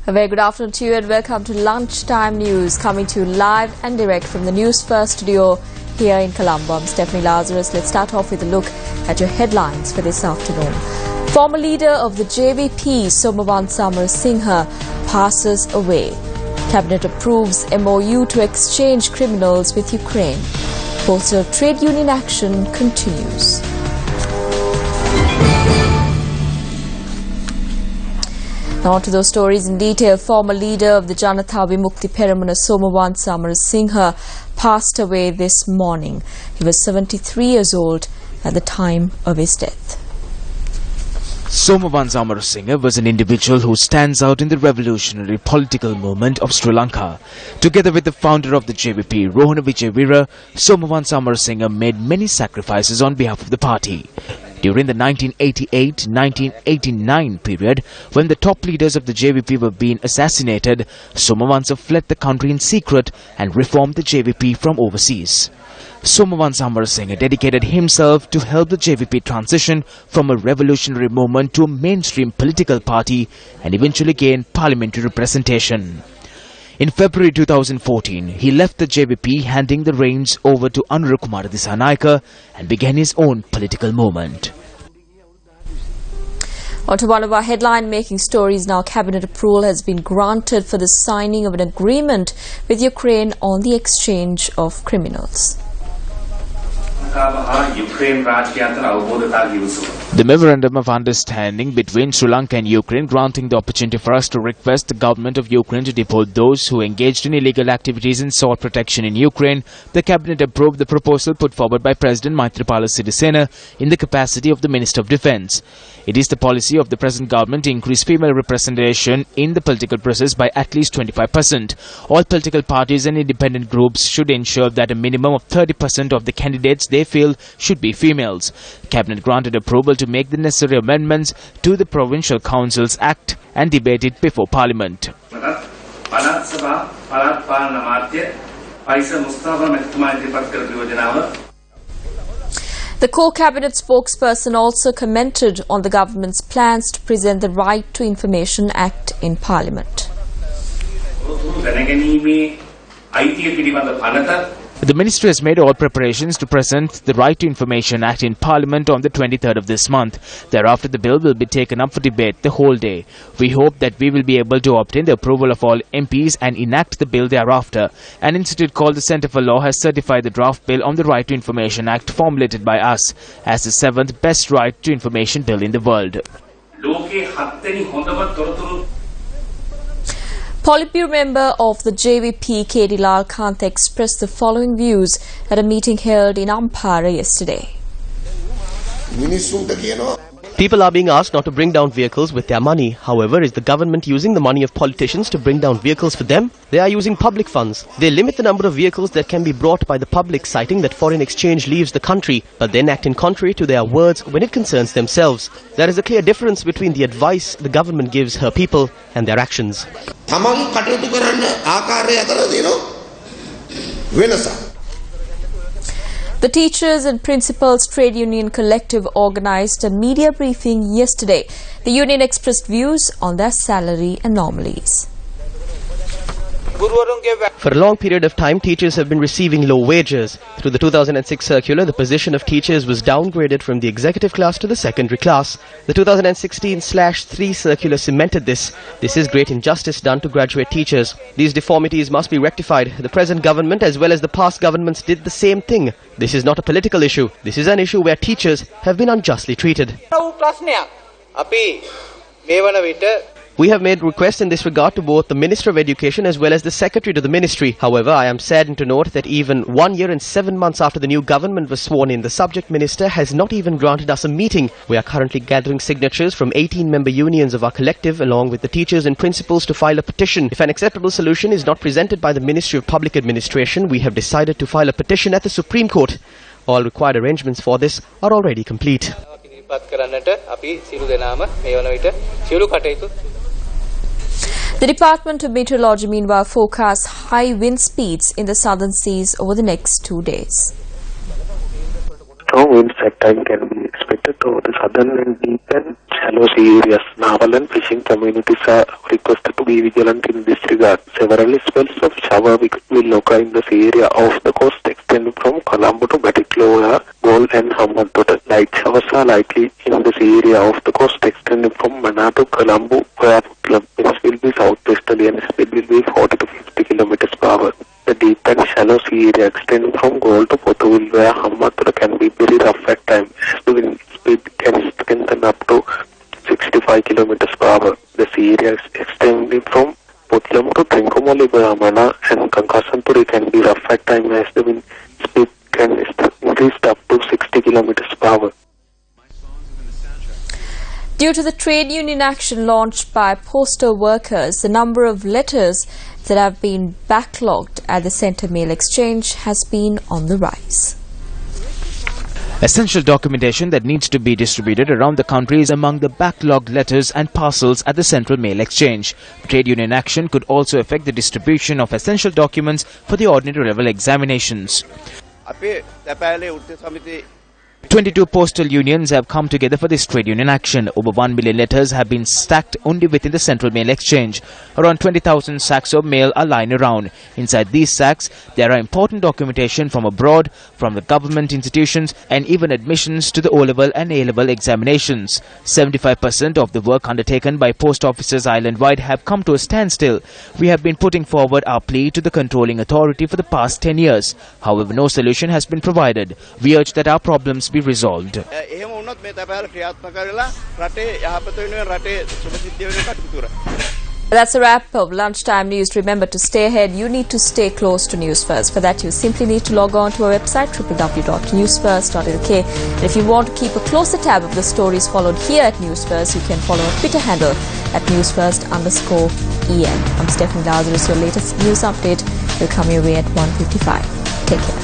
A very good afternoon to you and welcome to Lunchtime News, coming to you live and direct from the Newsfirst studio here in Colombo. I'm Stephanie Lazarus. Let's start off with a look at your headlines for this afternoon. Former leader of the JVP, Somavan Singha, passes away. Cabinet approves MOU to exchange criminals with Ukraine. Postal trade union action continues. Now on to those stories in detail. Former leader of the Janatha Vimukti Peramuna Somavan Singha passed away this morning. He was 73 years old at the time of his death. Somavan Singha was an individual who stands out in the revolutionary political movement of Sri Lanka. Together with the founder of the JVP, Rohana Vijayveera, Somavan Singha made many sacrifices on behalf of the party. During the 1988-1989 period, when the top leaders of the JVP were being assassinated, Somavan fled the country in secret and reformed the JVP from overseas. Somavan Singha dedicated himself to help the JVP transition from a revolutionary movement to a mainstream political party and eventually gain parliamentary representation. In February 2014, he left the JVP, handing the reins over to Anurukumara Dissanayake and began his own political movement. On to one of our headline-making stories now. Cabinet approval has been granted for the signing of an agreement with Ukraine on the exchange of criminals. The Memorandum of Understanding between Sri Lanka and Ukraine, granting the opportunity for us to request the government of Ukraine to deport those who engaged in illegal activities and sought protection in Ukraine. The Cabinet approved the proposal put forward by President Maithripala Sirisena in the capacity of the Minister of Defence. It is the policy of the present government to increase female representation in the political process by at least 25%. All political parties and independent groups should ensure that a minimum of 30% of the candidates they feel should be females. Cabinet granted approval to make the necessary amendments to the Provincial Councils Act and debate it before Parliament. The core cabinet spokesperson also commented on the government's plans to present the Right to Information Act in Parliament. The ministry has made all preparations to present the Right to Information Act in Parliament on the 23rd of this month. Thereafter, the bill will be taken up for debate the whole day. We hope that we will be able to obtain the approval of all MPs and enact the bill thereafter. An institute called the Centre for Law has certified the draft bill on the Right to Information Act formulated by us as the 7th best right to information bill in the world. Politburo member of the JVP, K.D. Lanka, expressed the following views at a meeting held in Ampara yesterday. People are being asked not to bring down vehicles with their money. However, is the government using the money of politicians to bring down vehicles for them? They are using public funds. They limit the number of vehicles that can be brought by the public, citing that foreign exchange leaves the country, but then acting contrary to their words when it concerns themselves. There is a clear difference between the advice the government gives her people and their actions. The Teachers and Principals Trade Union Collective organised a media briefing yesterday. The union expressed views on their salary anomalies. For a long period of time, teachers have been receiving low wages. Through the 2006 circular, the position of teachers was downgraded from the executive class to the secondary class. The 2016/3 circular cemented this. This is great injustice done to graduate teachers. These deformities must be rectified. The present government as well as the past governments did the same thing. This is not a political issue. This is an issue where teachers have been unjustly treated. We have made requests in this regard to both the Minister of Education as well as the Secretary to the Ministry. However, I am saddened to note that even 1 year and 7 months after the new government was sworn in, the subject minister has not even granted us a meeting. We are currently gathering signatures from 18 member unions of our collective along with the teachers and principals to file a petition. If an acceptable solution is not presented by the Ministry of Public Administration, we have decided to file a petition at the Supreme Court. All required arrangements for this are already complete. The Department of Meteorology meanwhile forecasts high wind speeds in the southern seas over the next 2 days. Strong winds at times can be expected over the southern and deep and shallow sea areas. Naval and fishing communities are requested to be vigilant in this regard. Several spells of shower will occur in the sea area of the coast extending from Colombo to Batikloa, Bol and Hambantota. Light showers are likely in the sea area of the coast extending from Mana to Colombo, where winds will be southwesterly and speed will be 40 to 50 kilometers per hour. The deep and shallow sea area extending from Gol to Potuville, where Hambantota can be very rough at times, as the wind speed can strengthen up to 65 kilometers per hour. The sea area extending from Putlam to Trincomalee, Mana and Kankasanturi can be rough at times, as the wind speed can increase up to 60 kilometers per hour. Due to the trade union action launched by postal workers, the number of letters that have been backlogged at the Centre Mail Exchange has been on the rise. Essential documentation that needs to be distributed around the country is among the backlogged letters and parcels at the Central Mail Exchange. Trade union action could also affect the distribution of essential documents for the ordinary level examinations. 22 postal unions have come together for this trade union action. Over 1 million letters have been stacked only within the Central Mail Exchange. Around 20,000 sacks of mail are lying around. Inside these sacks, there are important documentation from abroad, from the government institutions, and even admissions to the O-level and A-level examinations. 75% of the work undertaken by post offices island-wide have come to a standstill. We have been putting forward our plea to the controlling authority for the past 10 years. However, no solution has been provided. We urge that our problems be resolved. That's a wrap of Lunchtime News. Remember, to stay ahead, you need to stay close to News First. For that, you simply need to log on to our website, www.newsfirst.lk. And if you want to keep a closer tab of the stories followed here at News First, you can follow our Twitter handle at newsfirst_EN. I'm Stephanie Lazarus. Your latest news update will come your way at 1:55. Take care.